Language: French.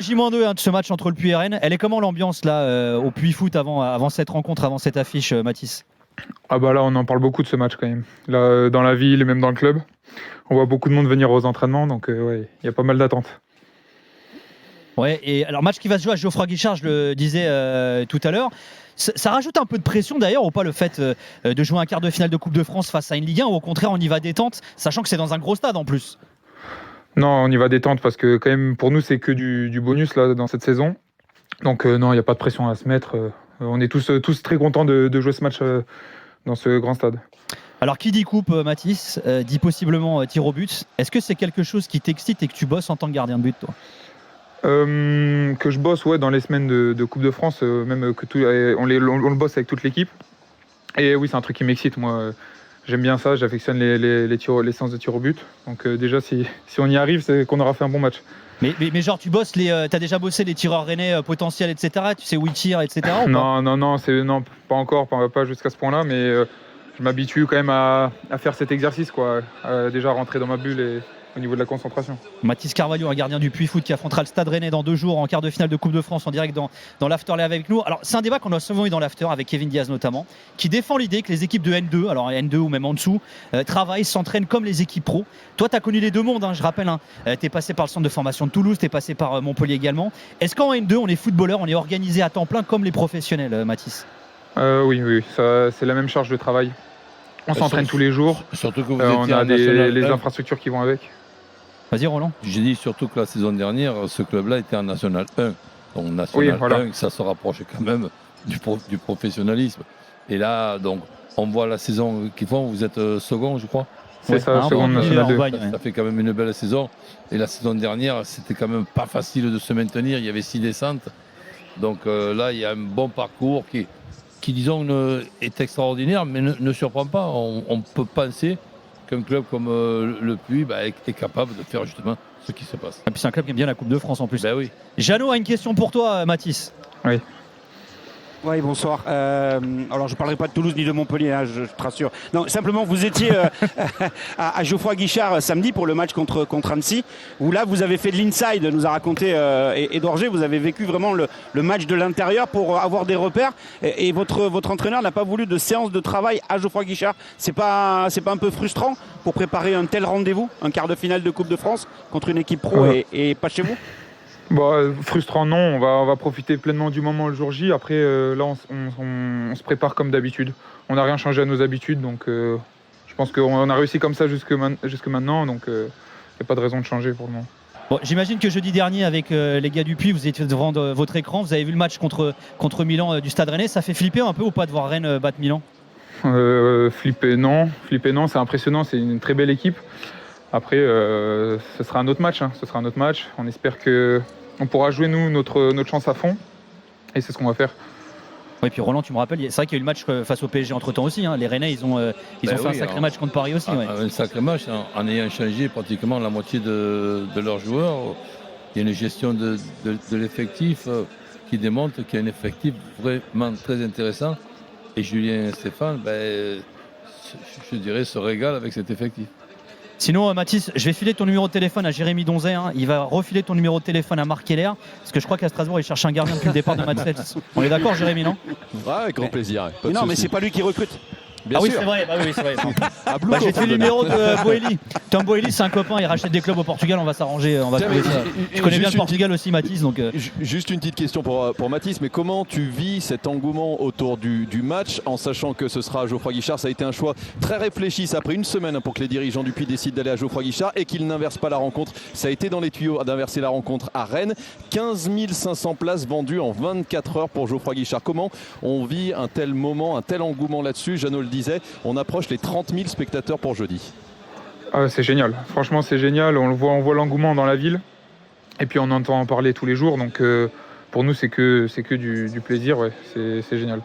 J-2 de ce match entre le Puy et Rennes. Elle est comment l'ambiance là au Puy Foot avant cette rencontre, avant cette affiche, Mathis? Ah bah là, on en parle beaucoup de ce match quand même. Là, dans la ville et même dans le club, on voit beaucoup de monde venir aux entraînements, donc ouais, il y a pas mal d'attentes. Ouais, et alors match qui va se jouer à Geoffroy Guichard, je le disais tout à l'heure. Ça rajoute un peu de pression d'ailleurs ou pas le fait de jouer un quart de finale de Coupe de France face à une Ligue 1 ou au contraire on y va détente, sachant que c'est dans un gros stade en plus? Non, on y va détente parce que quand même pour nous c'est que du bonus là dans cette saison. Donc non, il n'y a pas de pression à se mettre. On est tous très contents de jouer ce match dans ce grand stade. Alors qui dit coupe, Mathis, dit possiblement tir au but. Est-ce que c'est quelque chose qui t'excite et que tu bosses en tant que gardien de but, toi? Que je bosse dans les semaines de Coupe de France, même que on le bosse avec toute l'équipe. Et oui, c'est un truc qui m'excite. Moi, j'aime bien ça. J'affectionne les séances de tir au but. Donc déjà, si on y arrive, c'est qu'on aura fait un bon match. Mais genre tu bosses t'as déjà bossé les tireurs rennais potentiels, etc. Tu sais où ils tirent, etc. ou pas? Non, pas encore, pas jusqu'à ce point-là, mais je m'habitue quand même à faire cet exercice, quoi, à déjà rentrer dans ma bulle et au niveau de la concentration. Mathis Carvalho, un gardien du Puy Foot qui affrontera le Stade Rennais dans 2 jours en quart de finale de Coupe de France en direct dans l'Afterlay avec nous. Alors c'est un débat qu'on a souvent eu dans l'After avec Kevin Diaz notamment, qui défend l'idée que les équipes de N2, alors N2 ou même en dessous, travaillent, s'entraînent comme les équipes pro. Toi tu as connu les deux mondes, je rappelle, tu es passé par le centre de formation de Toulouse, tu es passé par Montpellier également. Est-ce qu'en N2 on est footballeur, on est organisé à temps plein comme les professionnels, Mathis? Oui, ça, c'est la même charge de travail. On s'entraîne tous les jours. Surtout que vous on a les infrastructures qui vont avec. Vas-y Roland. J'ai dit surtout que la saison dernière, ce club-là était en National 1. Donc National 1, ça se rapproche quand même du professionnalisme. Et là, donc, on voit la saison qu'ils font. Vous êtes second, je crois. C'est ça, seconde National 2. Ça fait quand même une belle saison. Et la saison dernière, c'était quand même pas facile de se maintenir. Il y avait 6 descentes. Donc là, il y a un bon parcours qui disons, est extraordinaire, mais ne surprend pas. On peut penser qu'un club comme le Puy est capable de faire justement ce qui se passe. Et puis c'est un club qui aime bien la Coupe de France en plus. Ben oui. Jeannot a une question pour toi, Mathis. Oui. Oui, bonsoir. Alors, je ne parlerai pas de Toulouse ni de Montpellier, je te rassure. Non, simplement, vous étiez à Geoffroy Guichard samedi pour le match contre Annecy, où là, vous avez fait de l'inside, nous a raconté Édouard G. Vous avez vécu vraiment le match de l'intérieur pour avoir des repères. Et votre entraîneur n'a pas voulu de séance de travail à Geoffroy Guichard. C'est pas un peu frustrant pour préparer un tel rendez-vous, un quart de finale de Coupe de France contre une équipe pro et pas chez vous? Frustrant non, on va profiter pleinement du moment le jour J. Après là on se prépare comme d'habitude. On n'a rien changé à nos habitudes, donc je pense qu'on a réussi comme ça jusque maintenant, donc il n'y a pas de raison de changer pour le moment. Bon, j'imagine que jeudi dernier avec les gars du Puy, vous étiez devant votre écran, vous avez vu le match contre Milan du Stade Rennais. Ça fait flipper un peu ou pas de voir Rennes battre Milan? Flipper non, c'est impressionnant, c'est une très belle équipe. Après ce sera un autre match, On espère qu'on pourra jouer nous notre chance à fond et c'est ce qu'on va faire. Oui, puis Roland, tu me rappelles, c'est vrai qu'il y a eu le match face au PSG entre temps aussi. Les Rennais, ils ont fait un sacré match contre Paris aussi. Un sacré match en ayant changé pratiquement la moitié de leurs joueurs. Il y a une gestion de l'effectif qui démontre qu'il y a un effectif vraiment très intéressant. Et Julien Stéphane, je dirais, se régale avec cet effectif. Sinon, Mathis, je vais filer ton numéro de téléphone à Jérémy Donzet. Il va refiler ton numéro de téléphone à Marc Keller. Parce que je crois qu'à Strasbourg, il cherche un gardien depuis le départ de Madsels. On est d'accord, Jérémy, non? Ouais, avec grand plaisir. Non, mais c'est pas lui qui recrute. Bien sûr. C'est vrai. C'est vrai. J'ai fait le numéro de Boeli. Tom Boeli, c'est un copain, il rachète des clubs au Portugal, on va s'arranger, on va trouver ça. Je connais bien le Portugal aussi, Mathis. Donc, Juste une petite question pour Mathis, mais comment tu vis cet engouement autour du match en sachant que ce sera à Geoffroy Guichard? Ça a été un choix très réfléchi, ça a pris une semaine pour que les dirigeants du Puy décident d'aller à Geoffroy Guichard et qu'ils n'inversent pas la rencontre. Ça a été dans les tuyaux d'inverser la rencontre à Rennes. 15 500 places vendues en 24 heures pour Geoffroy Guichard. Comment on vit un tel moment, un tel engouement là-dessus? Jeannot le disait, on approche les 30 000 spectateurs pour jeudi. C'est génial, franchement c'est génial, on voit l'engouement dans la ville et puis on entend en parler tous les jours, donc pour nous c'est que du plaisir, c'est génial.